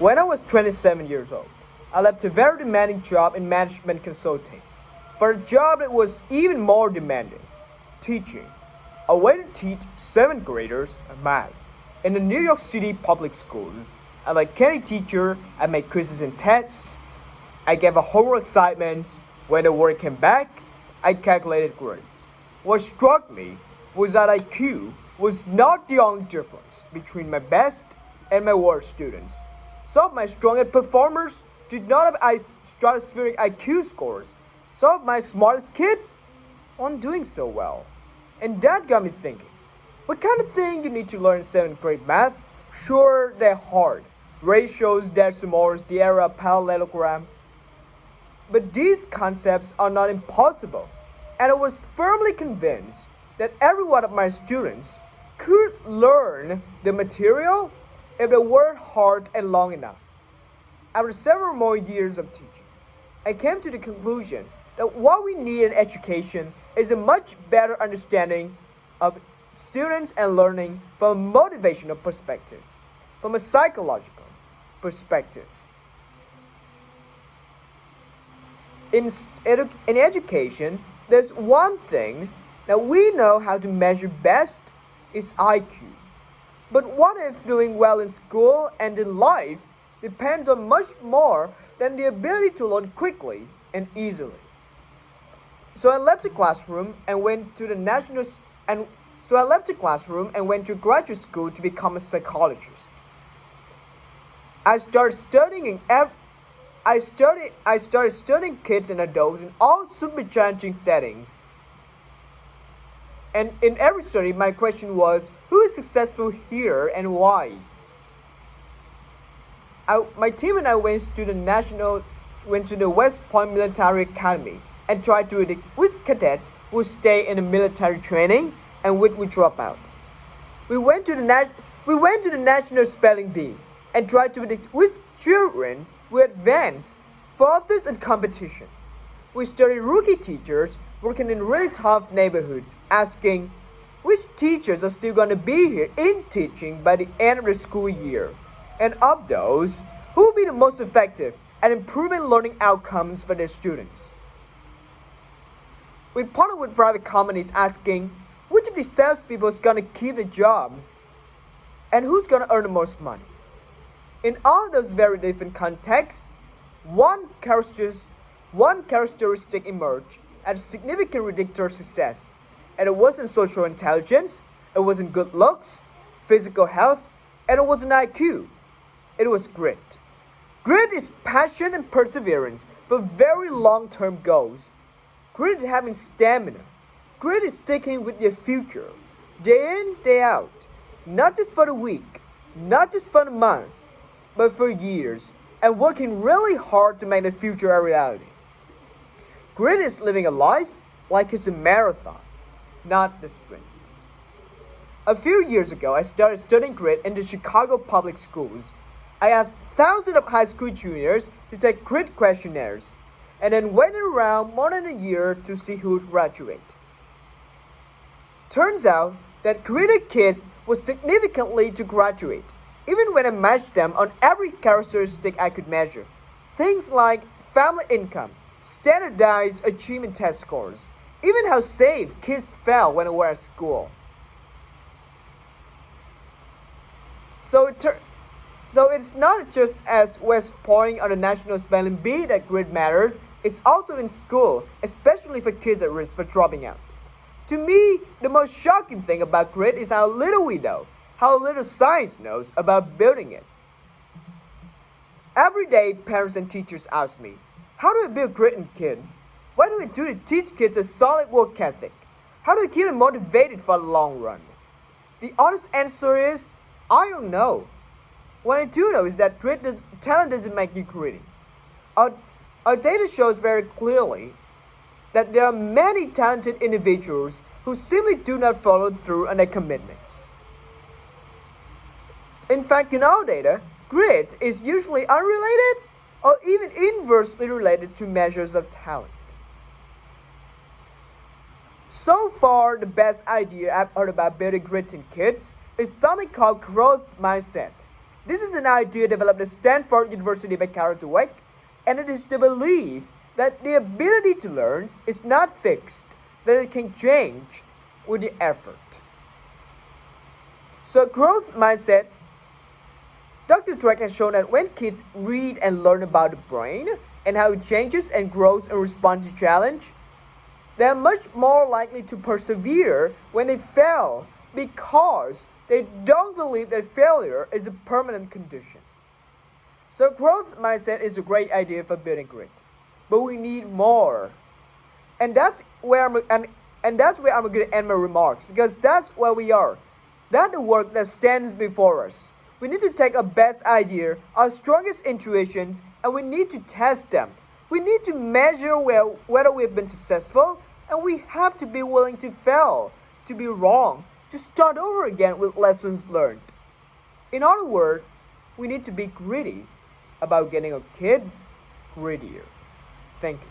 When I was 27 years old, I left a very demanding job in management consulting for a job that was even more demanding, teaching. I waited to teach 7th graders math in the New York City public schools. I like any teacher, I made quizzes and tests. I gave a homework assignment. When the work came back, I calculated grades. What struck me was that IQ was not the only difference between my best and my worst students. Some of my strongest performers did not have stratospheric IQ scores. Some of my smartest kids weren't doing so well. And that got me thinking, what kind of thing you need to learn in 7th grade math? Sure, they're hard. Ratios, decimals, the era of parallelogram. But these concepts are not impossible. And I was firmly convinced that every one of my students could learn the material if they worked hard and long enough. After several more years of teaching, I came to the conclusion that what we need in education is a much better understanding of students and learning from a motivational perspective, from a psychological perspective. In education, there's one thing that we know how to measure best is IQ. But what if doing well in school and in life depends on much more than the ability to learn quickly and easily? So I left the classroom and went to graduate school to become a psychologist. I started studying kids and adults in all super challenging settings. And in every study, my question was, who is successful here and why? My team and I went to the West Point Military Academy and tried to predict which cadets would stay in the military training and which would drop out. We went to the National Spelling Bee and tried to predict which children would advance furthest in competition. We studied rookie teachers working in really tough neighborhoods, asking which teachers are still going to be here in teaching by the end of the school year, and of those, who will be the most effective at improving learning outcomes for their students. We partnered with private companies asking which of the salespeople is going to keep the jobs and who's going to earn the most money. In all those very different contexts, one characteristic emerged as a significant predictor of success, and it wasn't social intelligence, it wasn't good looks, physical health, and it wasn't IQ. It was grit. Grit is passion and perseverance for very long-term goals. Grit is having stamina. Grit is sticking with your future, day in, day out, not just for the week, not just for the month, but for years, and working really hard to make the future a reality. Grit is living a life like it's a marathon, not a sprint. A few years ago, I started studying grit in the Chicago public schools. I asked thousands of high school juniors to take grit questionnaires, and then waited around more than a year to see who would graduate. Turns out that gritted kids were significantly to graduate, even when I matched them on every characteristic I could measure. Things like family income, standardized achievement test scores, even how safe kids felt when they were at school. So it's not just as West Point on the National Spelling Bee that grit matters, it's also in school, especially for kids at risk for dropping out. To me, the most shocking thing about grit is how little we know, how little science knows about building it. Every day, parents and teachers ask me, how do I build grit in kids? What do I do to teach kids a solid work ethic? How do I keep them motivated for the long run? The honest answer is, I don't know. What I do know is that talent doesn't make you gritty. Our data shows very clearly that there are many talented individuals who simply do not follow through on their commitments. In fact, in our data, grit is usually unrelated or even inversely related to measures of talent. So far, the best idea I've heard about building grit in kids is something called growth mindset. This is an idea developed at Stanford University by Carol Dweck, and it is the belief that the ability to learn is not fixed, that it can change with the effort. So growth mindset, Dr. Dweck has shown that when kids read and learn about the brain and how it changes and grows in response to challenge, they are much more likely to persevere when they fail because they don't believe that failure is a permanent condition. So growth mindset is a great idea for building grit, but we need more. And that's where I'm going to end my remarks, because that's where we are. That's the work that stands before us. We need to take our best idea, our strongest intuitions, and we need to test them. We need to measure whether we've been successful, and we have to be willing to fail, to be wrong, to start over again with lessons learned. In other words, we need to be gritty about getting our kids grittier. Thank you.